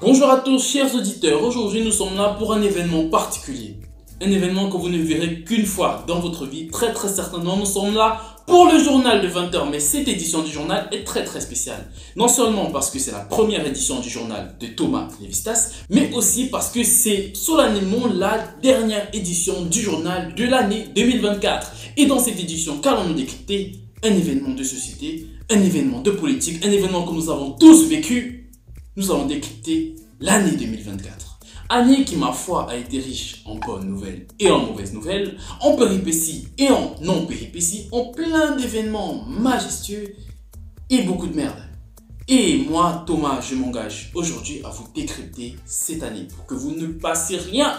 Bonjour à tous chers auditeurs, aujourd'hui nous sommes là pour un événement particulier. Un événement que vous ne verrez qu'une fois dans votre vie, très certainement. Nous sommes là pour le journal de 20 h, mais cette édition du journal est très spéciale. Non seulement parce que c'est la première édition du journal de Thomas Levistas, mais aussi parce que c'est solennellement la dernière édition du journal de l'année 2024. Et dans cette édition, qu'allons-nous décrypter? Un événement de société, un événement de politique, un événement que nous avons tous vécu. Nous allons décrypter l'année 2024. Année qui, ma foi, a été riche en bonnes nouvelles et en mauvaises nouvelles, en péripéties et en non-péripéties, en plein d'événements majestueux et beaucoup de merde. Et moi, Thomas, je m'engage aujourd'hui à vous décrypter cette année pour que vous ne passiez rien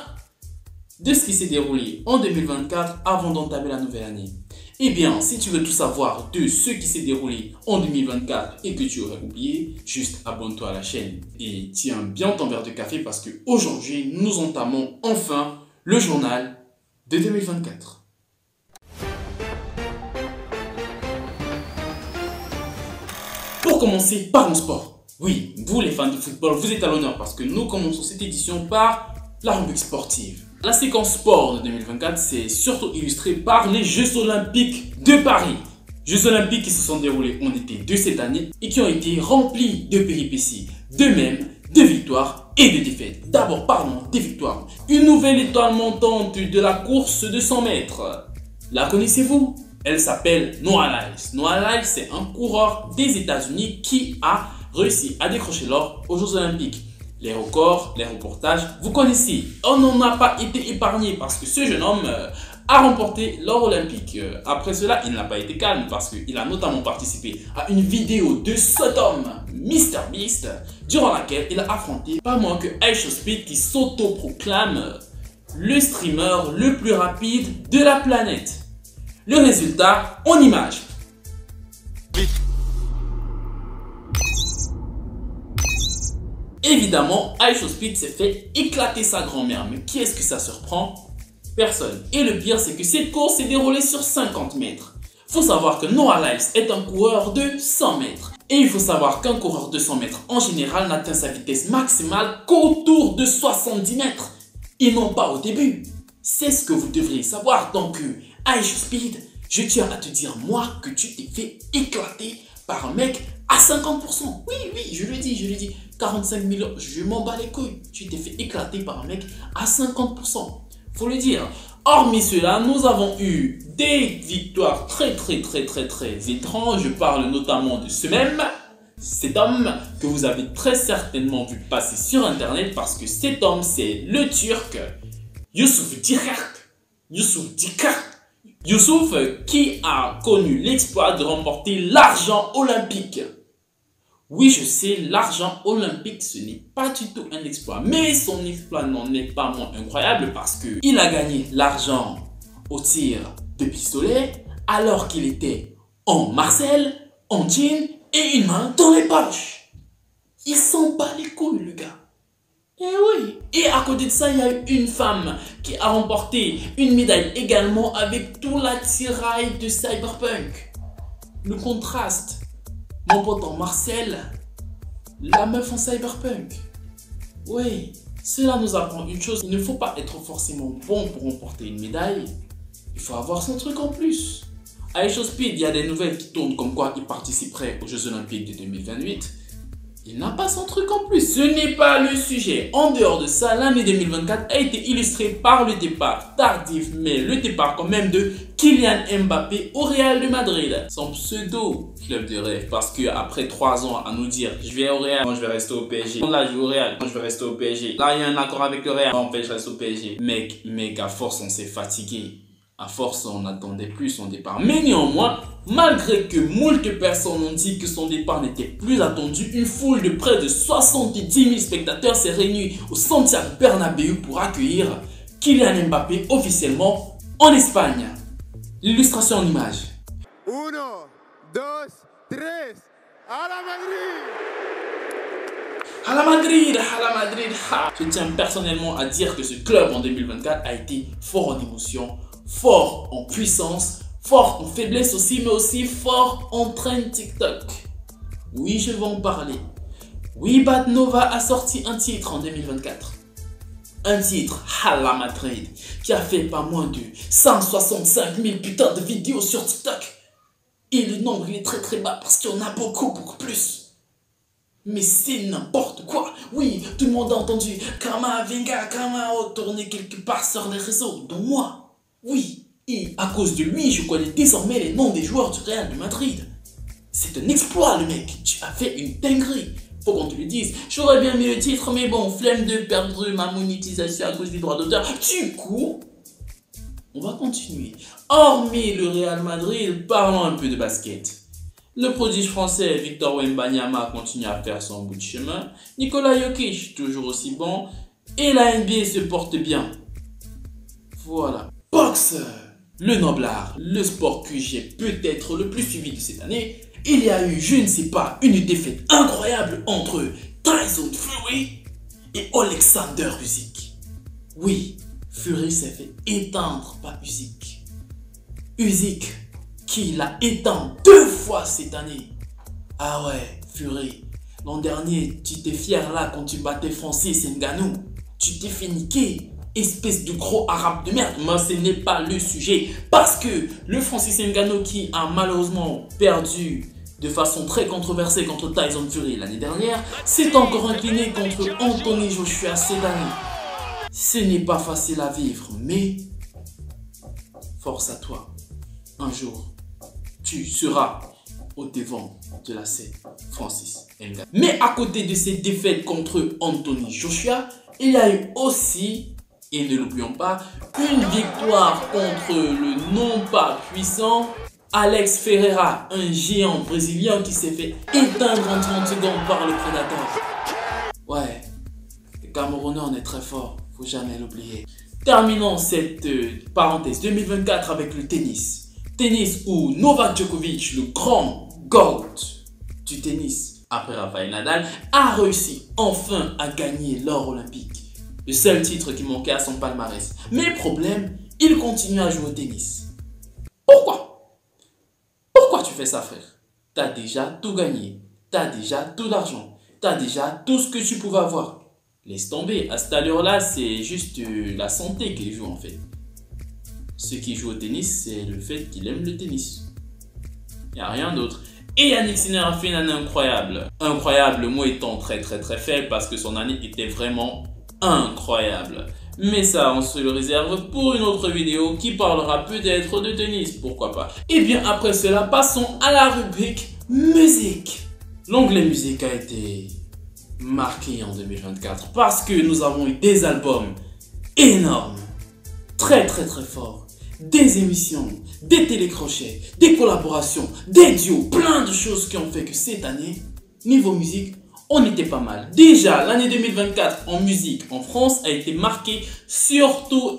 de ce qui s'est déroulé en 2024 avant d'entamer la nouvelle année. Eh bien, si tu veux tout savoir de ce qui s'est déroulé en 2024 et que tu aurais oublié, juste abonne-toi à la chaîne et tiens bien ton verre de café parce que aujourd'hui nous entamons enfin le journal de 2024. Pour commencer par mon sport. Oui, vous les fans de football, vous êtes à l'honneur parce que nous commençons cette édition par la rubrique sportive. La séquence sport de 2024 c'est surtout illustrée par les Jeux Olympiques de Paris. Jeux Olympiques qui se sont déroulés en été de cette année et qui ont été remplis de péripéties, de même, de victoires et de défaites. D'abord parlons des victoires. Une nouvelle étoile montante de la course de 100 mètres. La connaissez-vous? Elle s'appelle Noah Lyles. Noah Lyles c'est un coureur des États-Unis qui a réussi à décrocher l'or aux Jeux Olympiques. Les records, les reportages, vous connaissez. On n'en a pas été épargné parce que ce jeune homme a remporté l'or olympique. Après cela, il n'a pas été calme parce qu'il a notamment participé à une vidéo de cet homme, MrBeast, durant laquelle il a affronté pas moins que iShowSpeed qui s'autoproclame le streamer le plus rapide de la planète. Le résultat en images. Évidemment, iShowSpeed s'est fait éclater sa grand-mère. Mais qui est-ce que ça surprend? Personne. Et le pire, c'est que cette course s'est déroulée sur 50 mètres. Il faut savoir que Noah Lyles est un coureur de 100 mètres. Et il faut savoir qu'un coureur de 100 mètres, en général, n'atteint sa vitesse maximale qu'autour de 70 mètres. Et non pas au début. C'est ce que vous devriez savoir. Donc, iShowSpeed, je tiens à te dire, moi, que tu t'es fait éclater par un mec à 50%. Oui, je le dis. 45 000 €, je m'en bats les couilles. Tu t'es fait éclater par un mec à 50%. Faut le dire. Hormis cela, nous avons eu des victoires très étranges. Je parle notamment de cet homme que vous avez très certainement vu passer sur internet parce que cet homme c'est le Turc Yusuf Dikart. Youssouf qui a connu l'exploit de remporter l'argent olympique. Oui, je sais, l'argent olympique, ce n'est pas du tout un exploit. Mais son exploit n'en est pas moins incroyable parce qu'il a gagné l'argent au tir de pistolet alors qu'il était en Marcel, en jean et une main dans les poches. Il s'en bat les couilles, le gars. Eh oui. Et à côté de ça, il y a eu une femme qui a remporté une médaille également avec tout l'attirail de Cyberpunk. Le contraste. Mon pote en Marcel, la meuf en Cyberpunk. Oui, cela nous apprend une chose. Il ne faut pas être forcément bon pour remporter une médaille. Il faut avoir son truc en plus. À iShowSpeed, il y a des nouvelles qui tournent comme quoi il participerait aux Jeux Olympiques de 2028. Il n'a pas son truc en plus. Ce n'est pas le sujet. En dehors de ça, l'année 2024 a été illustrée par le départ tardif, mais le départ quand même de Kylian Mbappé au Real de Madrid. Son pseudo club de rêve. Parce qu'après 3 ans à nous dire je vais au Real, moi je vais rester au PSG. Là je vais au Real, moi je vais rester au PSG. Là il y a un accord avec le Real, en fait je reste au PSG. Mec, à force on s'est fatigué. À force on attendait plus son départ. Mais néanmoins, malgré que moult personnes ont dit que son départ n'était plus attendu, une foule de près de 70 000 spectateurs s'est réunie au Santiago Bernabéu pour accueillir Kylian Mbappé officiellement en Espagne. L'illustration en image. 1, 2, 3, à la Madrid! À la Madrid, à la Madrid. Je tiens personnellement à dire que ce club en 2024 a été fort en émotion, fort en puissance, fort en faiblesse aussi, mais aussi fort en train TikTok. Oui, je vais en parler. Oui, Bad Nova a sorti un titre en 2024. Un titre à la Madrid qui a fait pas moins de 165 000 putains de vidéos sur TikTok. Et le nombre il est très bas parce qu'il y en a beaucoup plus. Mais c'est n'importe quoi. Oui, tout le monde a entendu Kamavinga tourner quelque part sur les réseaux, dont moi. Oui, et à cause de lui, je connais désormais les noms des joueurs du Real de Madrid. C'est un exploit, le mec. Tu as fait une dinguerie. Faut qu'on te le dise. J'aurais bien mis le titre, mais bon, flemme de perdre ma monétisation à cause des droits d'auteur. Du coup, on va continuer. Hormis le Real Madrid, parlons un peu de basket. Le prodige français Victor Wembanyama continue à faire son bout de chemin. Nikola Jokic, toujours aussi bon. Et la NBA se porte bien. Voilà. Boxe, le noble art, le sport que j'ai peut-être le plus suivi de cette année. Il y a eu, je ne sais pas, une défaite incroyable entre Tyson Fury et Alexander Usyk. Oui, Fury s'est fait éteindre par Usyk. Usyk qui l'a éteint 2 fois cette année. Ah ouais, Fury, l'an dernier, tu t'es fier là quand tu battais Francis Ngannou. Tu t'es fait niquer, espèce de gros arabe de merde. Mais ce n'est pas le sujet. Parce que le Francis Ngannou qui a malheureusement perdu de façon très controversée contre Tyson Fury l'année dernière, s'est encore incliné contre Anthony Joshua cette année. Ce n'est pas facile à vivre, mais force à toi. Un jour, tu seras au devant de la scène, Francis Ngannou. Mais à côté de ces défaites contre Anthony Joshua, il y a eu aussi, et ne l'oublions pas, une victoire contre le non pas puissant Alex Ferreira, un géant brésilien qui s'est fait éteindre en 30 secondes par le prédateur. Ouais, le Camerounais on est très fort, faut jamais l'oublier. Terminons cette parenthèse 2024 avec le tennis. Tennis où Novak Djokovic, le grand GOAT du tennis, après Rafael Nadal, a réussi enfin à gagner l'or olympique. Le seul titre qui manquait à son palmarès. Mais problème, il continue à jouer au tennis. Pourquoi? Pourquoi tu fais ça, frère? T'as déjà tout gagné. T'as déjà tout l'argent. T'as déjà tout ce que tu pouvais avoir. Laisse tomber. À cette allure-là, c'est juste la santé qui joue en fait. Ce qui joue au tennis, c'est le fait qu'il aime le tennis. Il n'y a rien d'autre. Et Yannick Sinner a fait une année incroyable. Incroyable, le mot étant très faible parce que son année était vraiment incroyable. Mais ça, on se le réserve pour une autre vidéo qui parlera peut-être de tennis, pourquoi pas. Et bien après cela, passons à la rubrique musique. L'onglet musique a été marqué en 2024 parce que nous avons eu des albums énormes, très forts, des émissions, des télécrochets, des collaborations, des duos, plein de choses qui ont fait que cette année, niveau musique, on était pas mal. Déjà, l'année 2024 en musique en France a été marquée surtout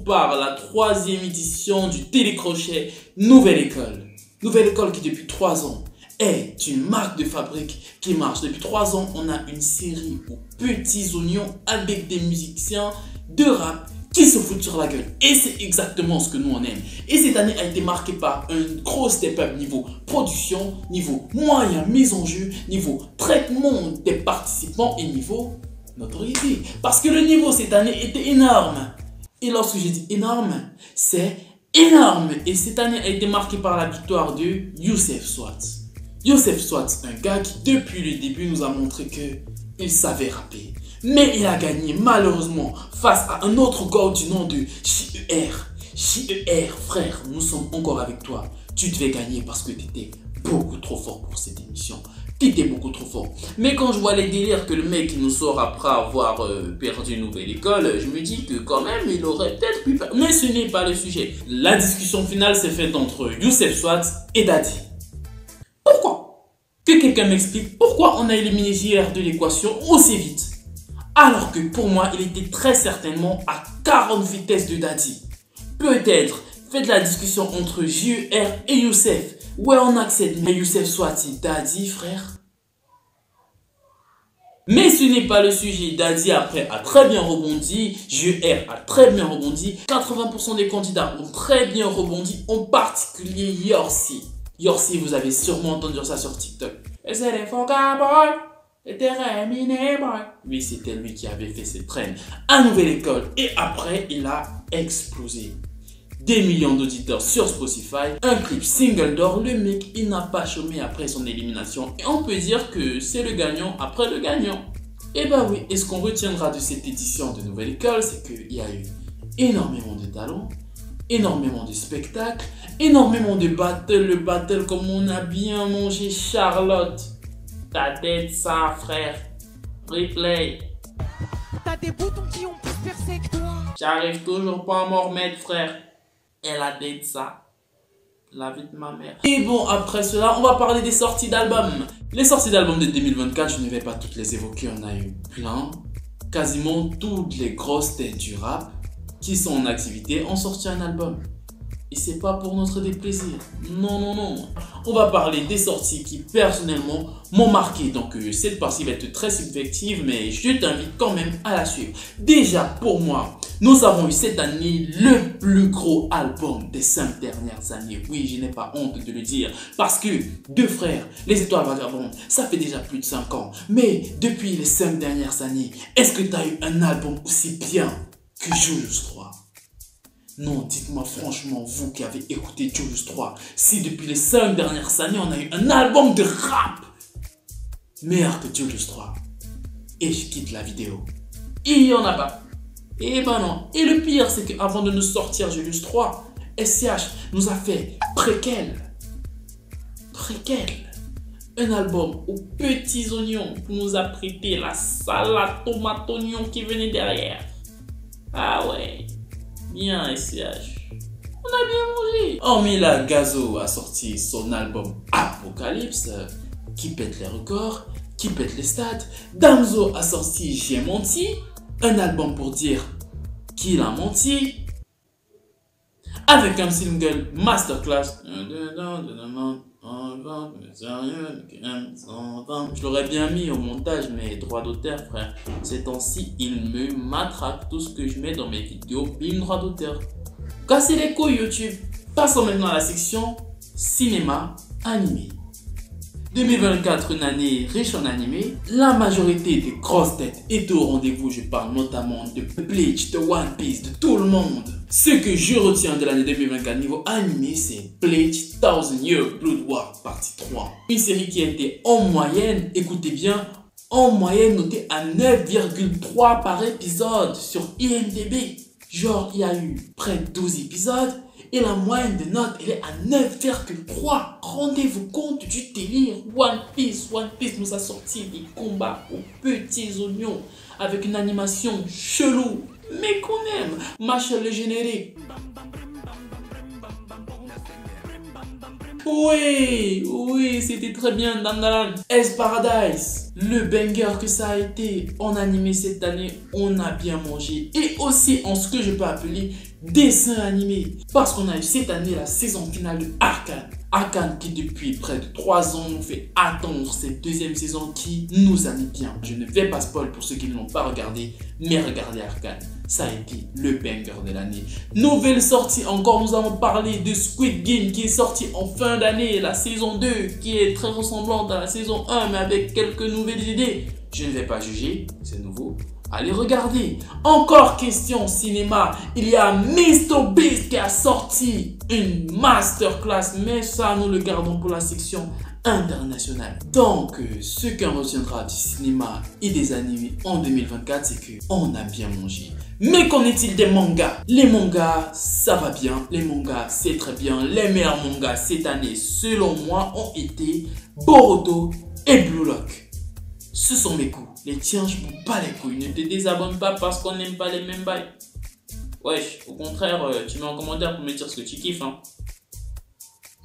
par la 3e édition du télécrochet Nouvelle École. Nouvelle École qui depuis 3 ans est une marque de fabrique qui marche. Depuis 3 ans, on a une série aux petits oignons avec des musiciens de rap qui se foutent sur la gueule. Et c'est exactement ce que nous on aime. Et cette année a été marquée par un gros step-up niveau production, niveau moyens mis en jeu, niveau traitement des participants et niveau notoriété. Parce que le niveau cette année était énorme. Et lorsque j'ai dit énorme, c'est énorme. Et cette année a été marquée par la victoire de Youssef Swat. Youssef Swat, un gars qui depuis le début nous a montré qu'il savait rapper. Mais il a gagné malheureusement face à un autre gars du nom de JER. JER, frère, nous sommes encore avec toi. Tu devais gagner parce que tu étais beaucoup trop fort pour cette émission. Tu étais beaucoup trop fort. Mais quand je vois les délires que le mec nous sort après avoir perdu une nouvelle école, je me dis que quand même il aurait peut-être pu faire. Mais ce n'est pas le sujet. La discussion finale s'est faite entre Youssef Swat et Daddy. Pourquoi? Que quelqu'un m'explique pourquoi on a éliminé JR de l'équation aussi vite. Alors que pour moi, il était très certainement à 40 vitesses de Daddy. Peut-être, faites la discussion entre JER et Youssef. Ouais, on accepte, mais Youssef soit-il Daddy, frère? Mais ce n'est pas le sujet. Daddy, après, a très bien rebondi. JER a très bien rebondi. 80% des candidats ont très bien rebondi, en particulier Yorsi. Yorsi, vous avez sûrement entendu ça sur TikTok. Et c'est les Fonka Boy. Terminé, boy. Oui, c'était lui qui avait fait cette traîne à Nouvelle École. Et après, il a explosé. Des millions d'auditeurs sur Spotify, un clip single d'or, le mec, il n'a pas chômé après son élimination. Et on peut dire que c'est le gagnant après le gagnant. Et bah oui, et ce qu'on retiendra de cette édition de Nouvelle École, c'est qu'il y a eu énormément de talents, énormément de spectacles, énormément de battles, le battle comme on a bien mangé Charlotte. Ta tête ça, frère. Replay. T'as des boutons qui ont plus percé que toi. J'arrive toujours pas à m'en remettre, frère. Elle a dit ça. La vie de ma mère. Et bon, après cela, on va parler des sorties d'albums. Les sorties d'albums de 2024, je ne vais pas toutes les évoquer, on a eu plein. Quasiment toutes les grosses têtes du rap qui sont en activité ont sorti un album. Et c'est pas pour notre déplaisir. Non, non, non. On va parler des sorties qui, personnellement, m'ont marqué. Donc, cette partie va être très subjective, mais je t'invite quand même à la suivre. Déjà, pour moi, nous avons eu cette année le plus gros album des 5 dernières années. Oui, je n'ai pas honte de le dire. Parce que, Deux Frères, Les Étoiles Vagabondes, ça fait déjà plus de 5 ans. Mais, depuis les 5 dernières années, est-ce que tu as eu un album aussi bien que Julius 3? Non, dites-moi franchement, vous qui avez écouté Julius 3, si depuis les 5 dernières années, on a eu un album de rap meilleur que Julius 3. Et je quitte la vidéo. Il n'y en a pas. Eh ben non. Et le pire, c'est qu'avant de nous sortir Julius 3, SCH nous a fait Préquel. Un album aux petits oignons pour nous apprêter la salade tomate oignon qui venait derrière. Ah ouais. Bien SCH. On a bien mangé. Hormis la Gazo a sorti son album Apocalypse, qui pète les records, qui pète les stats. Damso a sorti J'ai menti, un album pour dire qu'il a menti. Avec un single Masterclass. Je l'aurais bien mis au montage, mais droit d'auteur, frère. Ces temps-ci, il me matraque tout ce que je mets dans mes vidéos. Bim, droit d'auteur. Cassez les couilles, YouTube. Passons maintenant à la section cinéma animé. 2024, une année riche en animé. La majorité des grosses têtes est au rendez-vous. Je parle notamment de Bleach, de One Piece, de tout le monde. Ce que je retiens de l'année 2024 niveau animé, c'est Bleach 1000 Year Blood War partie 3. Une série qui a été en moyenne, écoutez bien, en moyenne notée à 9,3 par épisode sur IMDb. Genre, il y a eu près de 12 épisodes. Et la moyenne de notes, elle est à 9,3. Rendez-vous compte du délire. One Piece nous a sorti des combats aux petits oignons avec une animation chelou, mais qu'on aime. Marshall le générique. Oui, c'était très bien, Dandalan. S Paradise, le banger que ça a été en animé cette année, on a bien mangé. Et aussi en ce que je peux appeler dessin animé. Parce qu'on a eu cette année la saison finale de Arcane. Arcane qui depuis près de 3 ans nous fait attendre cette deuxième saison qui nous a mis bien. Je ne vais pas spoil pour ceux qui ne l'ont pas regardé, mais regardez Arcane. Ça a été le banger de l'année. Nouvelle sortie encore, nous allons parler de Squid Game qui est sorti en fin d'année. La saison 2 qui est très ressemblante à la saison 1 mais avec quelques nouvelles idées. Je ne vais pas juger, c'est nouveau. Allez regarder. Encore question cinéma. Il y a MrBeast qui a sorti une masterclass. Mais ça, nous le gardons pour la section internationale. Donc, ce qu'on retiendra du cinéma et des animés en 2024, c'est qu'on a bien mangé. Mais qu'en est-il des mangas? Les mangas, ça va bien. Les mangas, c'est très bien. Les meilleurs mangas cette année, selon moi, ont été Boruto et Blue Lock. Ce sont mes coups. Les tiens, je m'en bats les couilles. Ne te désabonne pas parce qu'on n'aime pas les mêmes bails. Wesh, au contraire, tu mets en commentaire pour me dire ce que tu kiffes. Hein.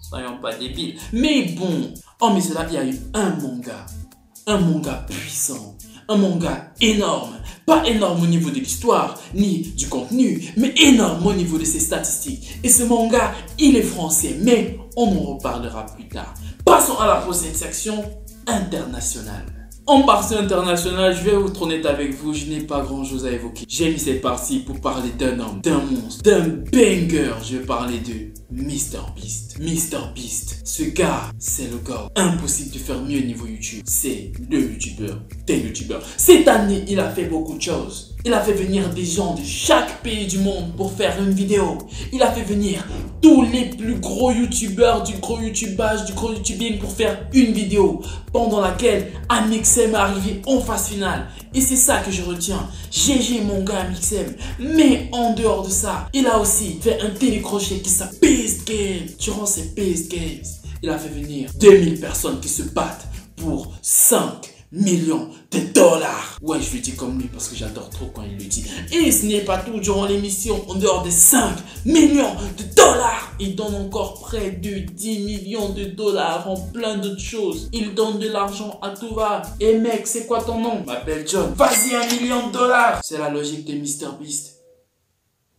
Soyons pas débiles. Mais bon, oh mais cela, il y a eu un manga puissant, un manga énorme. Pas énorme au niveau de l'histoire, ni du contenu, mais énorme au niveau de ses statistiques. Et ce manga, il est français, mais on en reparlera plus tard. Passons à la prochaine section internationale. En partie internationale, je vais être honnête avec vous, je n'ai pas grand chose à évoquer. J'ai mis cette partie pour parler d'un homme, d'un monstre, d'un banger. Je vais parler de MrBeast. MrBeast, ce gars, c'est le gars. Impossible de faire mieux niveau YouTube. C'est le youtubeur des youtubeurs. Cette année, il a fait beaucoup de choses. Il a fait venir des gens de chaque pays du monde pour faire une vidéo. Il a fait venir tous les plus gros youtubeurs du gros youtubage, du gros youtubing pour faire une vidéo pendant laquelle Amixem est arrivé en phase finale. Et c'est ça que je retiens. GG mon gars Amixem. Mais en dehors de ça, il a aussi fait un télécrochet qui s'appelle Beast Games. Durant ces Beast Games, il a fait venir 2000 personnes qui se battent pour 5 millions de dollars. Ouais, je le dis comme lui parce que j'adore trop quand il le dit. Et ce n'est pas tout. Durant l'émission, en dehors des 5 millions de dollars, il donne encore près de 10 millions de dollars en plein d'autres choses. Il donne de l'argent à tout va. Et mec, c'est quoi ton nom? Je m'appelle John. Vas-y, 1 million de dollars. C'est la logique de MrBeast.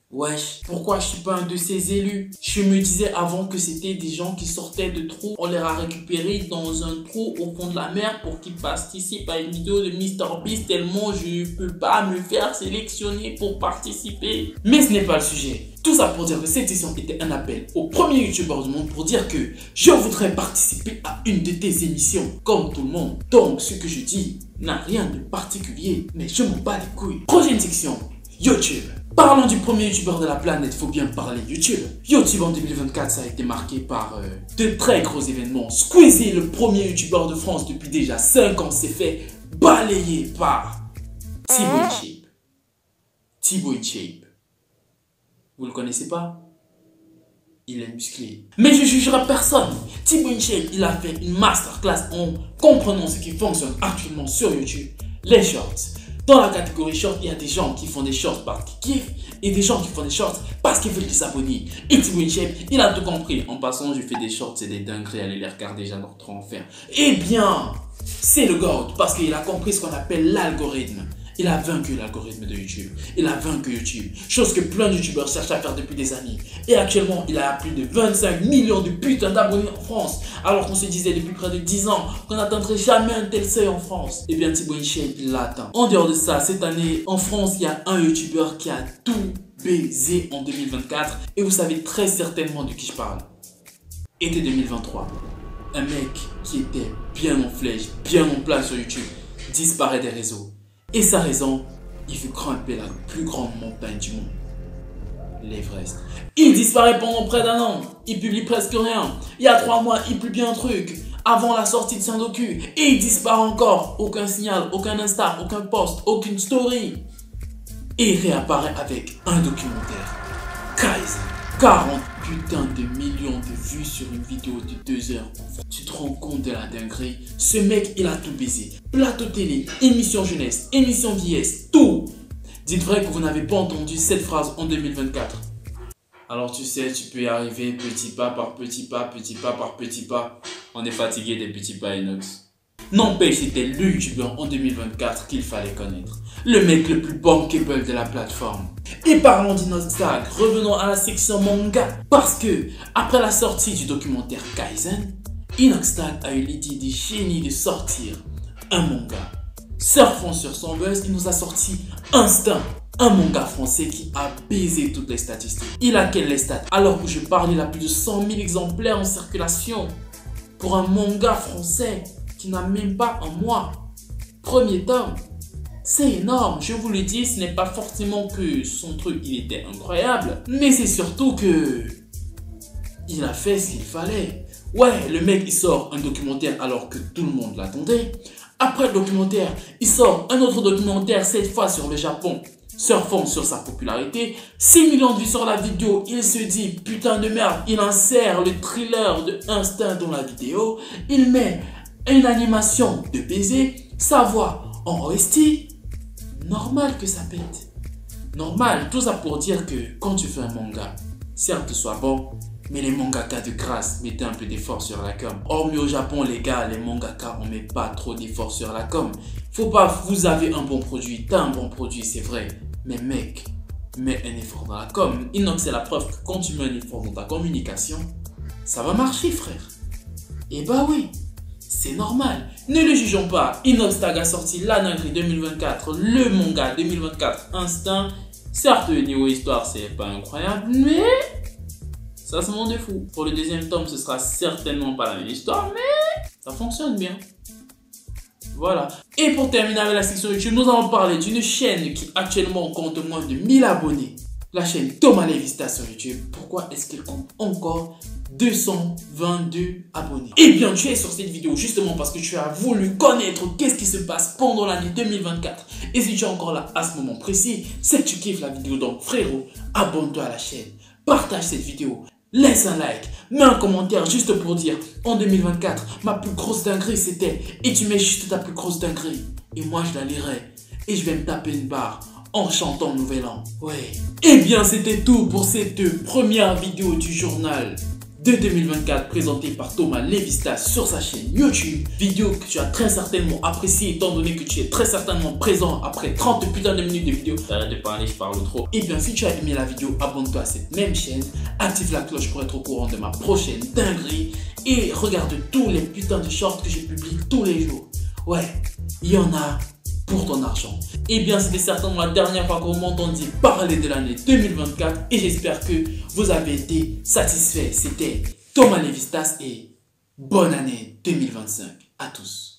Wesh, pourquoi je suis pas un de ces élus? Je me disais avant que c'était des gens qui sortaient de trous. On les a récupérés dans un trou au fond de la mer pour qu'ils participent à une vidéo de MrBeast tellement je peux pas me faire sélectionner pour participer. Mais ce n'est pas le sujet. Tout ça pour dire que cette émission était un appel au premier youtubeur du monde pour dire que je voudrais participer à une de tes émissions comme tout le monde. Donc ce que je dis n'a rien de particulier, mais je m'en bats les couilles. Prochaine section, YouTube. Parlons du premier youtubeur de la planète, faut bien parler YouTube. YouTube en 2024, ça a été marqué par de très gros événements. Squeezie, le premier youtubeur de France depuis déjà 5 ans, s'est fait balayer par Thibaut InShape. Thibaut InShape. Vous le connaissez pas? Il est musclé. Mais je jugerai personne. Thibaut InShape, il a fait une masterclass en comprenant ce qui fonctionne actuellement sur YouTube. Les shorts. Dans la catégorie short, il y a des gens qui font des shorts parce qu'ils kiffent et des gens qui font des shorts parce qu'ils veulent des abonnés. Et Thibaut InShape, il a tout compris. En passant, je fais des shorts, c'est des dingueries, allez les regarder, j'adore trop en faire. Eh bien, c'est le GOAT parce qu'il a compris ce qu'on appelle l'algorithme. Il a vaincu l'algorithme de YouTube. Il a vaincu YouTube. Chose que plein de youtubeurs cherchent à faire depuis des années. Et actuellement, il a plus de 25 millions de putains d'abonnés en France. Alors qu'on se disait depuis près de 10 ans qu'on n'atteindrait jamais un tel seuil en France. Et bien Thibaut InShape, il l'a atteint. En dehors de ça, cette année, en France, il y a un youtubeur qui a tout baisé en 2024. Et vous savez très certainement de qui je parle. Été 2023. Un mec qui était bien en flèche, bien en place sur YouTube, disparaît des réseaux. Et sa raison, il veut grimper la plus grande montagne du monde, l'Everest. Il disparaît pendant près d'1 an, il publie presque rien. Il y a 3 mois, il publie un truc avant la sortie de son docu. Et il disparaît encore, aucun signal, aucun Insta, aucun post, aucune story. Et il réapparaît avec un documentaire, Kaizen. 40 putains de millions de vues sur une vidéo de 2 heures. Tu te rends compte de la dinguerie? Ce mec, il a tout baisé. Plateau télé, émission jeunesse, émission vieillesse, tout. Dites vrai que vous n'avez pas entendu cette phrase en 2024. Alors tu sais, tu peux y arriver petit pas par petit pas, petit pas par petit pas. On est fatigué des petits pas Inox. N'empêche, c'était le youtubeur en 2024 qu'il fallait connaître. Le mec le plus bankable de la plateforme. Et parlons d'Inoxtag, revenons à la section manga. Parce que, après la sortie du documentaire Kaizen, Inoxtag a eu l'idée de génie de sortir un manga. Surfant sur son buzz, il nous a sorti Instinct, un manga français qui a baisé toutes les statistiques. Il a quelles les stats? Alors que je parle, il a plus de 100 000 exemplaires en circulation. Pour un manga français qui n'a même pas un mois. Premier tome. C'est énorme, je vous le dis, ce n'est pas forcément que son truc il était incroyable, mais c'est surtout que il a fait ce qu'il fallait. Ouais, le mec il sort un documentaire alors que tout le monde l'attendait. Après le documentaire, il sort un autre documentaire, cette fois sur le Japon, surfant sur sa popularité. 6 millions de vues sur la vidéo, il se dit putain de merde, il insère le thriller de Instinct dans la vidéo, il met une animation de baiser, sa voix en OST. Normal que ça pète. Normal, tout ça pour dire que quand tu fais un manga, certes soit bon, mais les mangaka de grâce, mettez un peu d'effort sur la com. Hormis au Japon, les gars, les mangaka, on met pas trop d'effort sur la com. Faut pas, vous avez un bon produit, t'as un bon produit, c'est vrai. Mais mec, mets un effort dans la com. Inox, c'est la preuve que quand tu mets un effort dans ta communication, ça va marcher, frère. Et bah oui, c'est normal. Ne le jugeons pas. Inoxtag a sorti la dinguerie 2024, le manga 2024 Instinct. Certes, niveau histoire, c'est pas incroyable, mais ça se monte de fou. Pour le deuxième tome, ce sera certainement pas la même histoire, mais ça fonctionne bien. Voilà. Et pour terminer avec la section YouTube, nous allons parler d'une chaîne qui actuellement compte moins de 1000 abonnés. La chaîne Thomas Levistas sur YouTube. Pourquoi est-ce qu'elle compte encore 222 abonnés? Eh bien, tu es sur cette vidéo justement parce que tu as voulu connaître qu'est-ce qui se passe pendant l'année 2024. Et si tu es encore là à ce moment précis, c'est que tu kiffes la vidéo. Donc frérot, abonne-toi à la chaîne, partage cette vidéo, laisse un like, mets un commentaire juste pour dire en 2024, ma plus grosse dinguerie c'était, et tu mets juste ta plus grosse dinguerie. Et moi je la lirai et je vais me taper une barre en chantant Nouvel An. Ouais. Eh bien c'était tout pour cette première vidéo du journal de 2024 présentée par Thomas Levistas sur sa chaîne YouTube. Vidéo que tu as très certainement appréciée étant donné que tu es très certainement présent après 30 putains de minutes de vidéo. Arrête de parler, je parle trop. Et bien si tu as aimé la vidéo, abonne-toi à cette même chaîne, active la cloche pour être au courant de ma prochaine dinguerie et regarde tous les putains de shorts que je publie tous les jours. Ouais, il y en a pour ton argent. Et bien c'était certainement la dernière fois qu'on m'entendit parler de l'année 2024 et j'espère que vous avez été satisfaits. C'était Thomas Levistas et bonne année 2025 à tous.